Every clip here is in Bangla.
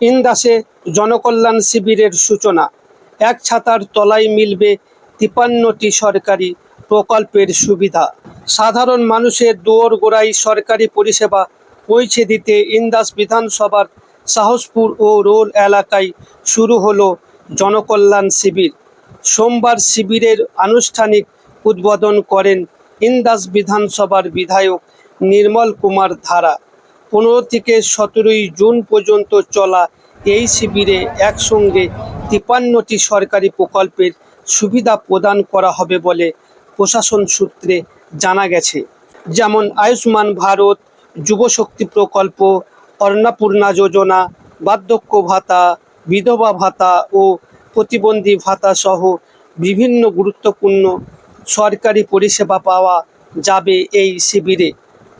ইন্দাসে জনকল্যাণ শিবিরের সূচনা। এক ছাতার তলায় মিলবে ৫৩টি সরকারি প্রকল্পের সুবিধা। সাধারণ মানুষের দোরগোড়ায় সরকারি পরিষেবা পৌঁছে দিতে ইন্দাস বিধানসভার সাহসপুর ও রোল এলাকায় শুরু হলো জনকল্যাণ শিবির। সোমবার শিবিরের আনুষ্ঠানিক উদ্বোধন করেন ইন্দাস বিধানসভার বিধায়ক নির্মল কুমার ধারা। ১৫ থেকে ১৭ই জুন পর্যন্ত চলা এই শিবিরে একসঙ্গে ৫৩টি সরকারি প্রকল্পের সুবিধা প্রদান করা হবে বলে প্রশাসন সূত্রে জানা গেছে। যেমন আয়ুষ্মান ভারত, যুবশক্তি প্রকল্প, অন্নপূর্ণা যোজনা, বার্ধক্য ভাতা, বিধবা ভাতা ও প্রতিবন্ধী ভাতা সহ বিভিন্ন গুরুত্বপূর্ণ সরকারি পরিষেবা পাওয়া যাবে এই শিবিরে।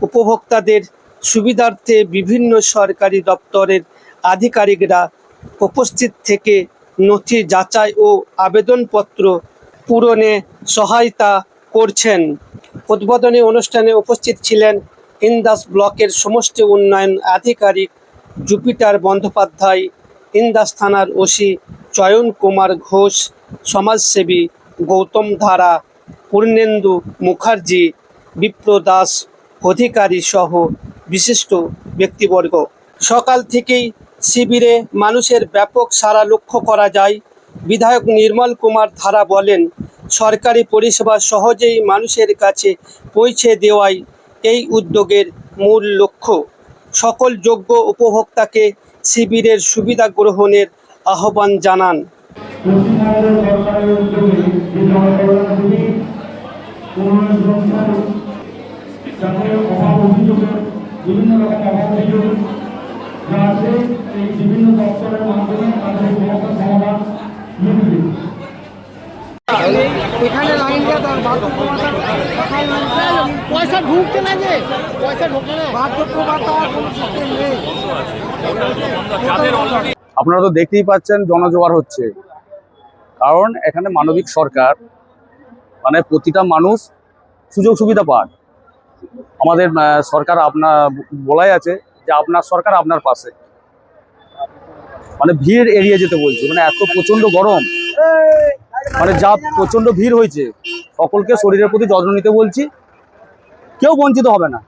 উপভোক্তাদের সুবিধার্থে বিভিন্ন সরকারি দপ্তরের আধিকারিকরা উপস্থিত থেকে নথি যাচাই ও আবেদনপত্র পূরণে সহায়তা করছেন। উদ্বোধনী অনুষ্ঠানে উপস্থিত ছিলেন ইন্দাস ব্লকের সমষ্টি উন্নয়ন আধিকারিক জুপিটার বন্দ্যোপাধ্যায়, ইন্দাস থানার ওসি চয়ন কুমার ঘোষ, সমাজসেবী গৌতম ধারা, পূর্ণেন্দু মুখার্জি, বিপ্র দাস অধিকারী সহ বিশিষ্ট ব্যক্তিবর্গ। সকাল থেকেই শিবিরে মানুষের ব্যাপক সাড়া লক্ষ্য করা যায়। বিধায়ক নির্মল কুমার ধারা বলেন, সরকারি পরিষেবা সহজেই মানুষের কাছে পৌঁছে দেওয়াই এই উদ্যোগের মূল লক্ষ্য। সকল যোগ্য উপভোক্তাকে শিবিরের সুবিধা গ্রহণের আহ্বান জানান। বিভিন্ন রকম অভাব অভিযোগ যা আছে এই বিভিন্ন দপ্তরের মাধ্যমে তাদের সমস্যার সমাধান মিলবে। এখানে লাইন দিয়ে পয়সা ঢুকছে না, যে পয়সা ঢুকে না, বার্ধক্য ভাতা কোনো সিস্টেম নেই। আপনারা তো দেখতেই পাচ্ছেন জনজোয়ার হচ্ছে, কারণ এখানে মানবিক সরকার, মানে প্রতিটা মানুষ সুযোগ সুবিধা পায়। আমাদের সরকার আপনার বলাই আছে যে আপনার সরকার আপনার পাশে, মানে ভিড় এড়িয়ে যেতে বলছে। মানে এত প্রচন্ড গরম, মানে যা প্রচন্ড ভিড় হয়েছে, সকলকে শরীরের প্রতি যত্ন নিতে বলছি। কেউ বঞ্চিত হবে না,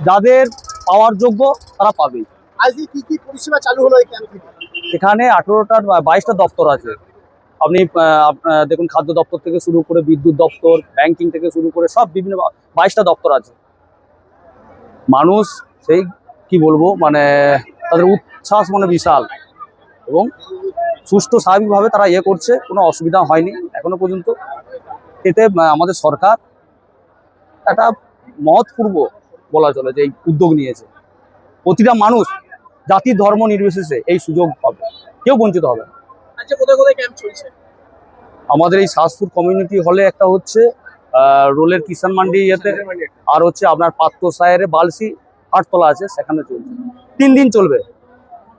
যাদের পাওয়ার যোগ্য তারা পাবেই। আজকে কি কি পরিষেবা চালু হলো এই ক্যাম্প থেকে? এখানে 22টা দপ্তর আছে। আপনি দেখুন, খাদ্য দপ্তর থেকে শুরু করে বিদ্যুৎ দপ্তর, ব্যাংকিং থেকে শুরু করে সব বিভিন্ন 22টা দপ্তর আছে। মানুষ সেই কি বলবো, মানে তাদের উচ্ছ্বাস মানে বিশাল, এবং সুষ্ঠু স্বাভাবিকভাবে তারা করছে, কোনো অসুবিধা হয়নি এখনো পর্যন্ত। এতে আমাদের সরকার একটা মহৎপূর্ব বলা চলে যে এই উদ্যোগ নিয়েছে। প্রতিটা মানুষ জাতি ধর্ম নির্বিশেষে এই সুযোগ পাবে, কেউ বঞ্চিত হবে না। আচ্ছা, কোথায় কোথায় ক্যাম্প চলছে? আমাদের এই সাহসপুর কমিউনিটি হলে একটা হচ্ছে, রোলের কিষান মান্ডি আর হচ্ছে আপনার পাত্র সাহের বালসি আটতলা আছে, সেখানে চলছে। 3 দিন চলবে,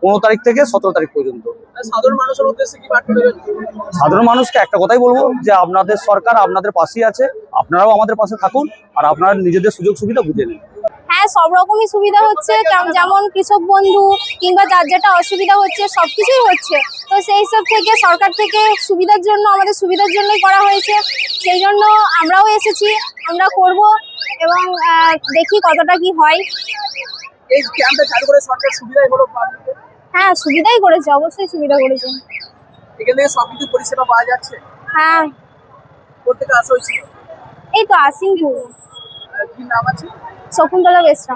15 তারিখ থেকে 17 তারিখ পর্যন্ত। সাধারণ মানুষের উদ্দেশ্যে কি বার্তা দেবেন? সাধারণ মানুষকে একটা কথাই বলবো যে আপনাদের সরকার আপনাদের পাশেই আছে, আপনারাও আমাদের পাশে থাকুন, আর আপনারা নিজেদের সুযোগ সুবিধা বুঝে নিন। হ্যাঁ, সব রকমই সুবিধা হচ্ছে, যেমন কৃষক বন্ধু কিংবা যার যেটা অসুবিধা হচ্ছে সবকিছুই হচ্ছে। তো সেই সব থেকে সরকার থেকে সুবিধার জন্য, আমাদের সুবিধার জন্যই করা হয়েছে। সেই জন্য আমরাও এসেছি, আমরা করব এবং দেখি কতটা কি হয়। এই ক্যাম্পটা চালু করে সরকার সুবিধাই হলো? হ্যাঁ, সুবিধাই করেছে, অবশ্যই সুবিধা করেছে। এখান থেকে সবকিছু পরিষেবা পাওয়া যাচ্ছে? হ্যাঁ। কোথেকে আসা হয়েছিল? এই তো আসিমপুর। কি নাম আছে? শকুন্তলা বেশরা।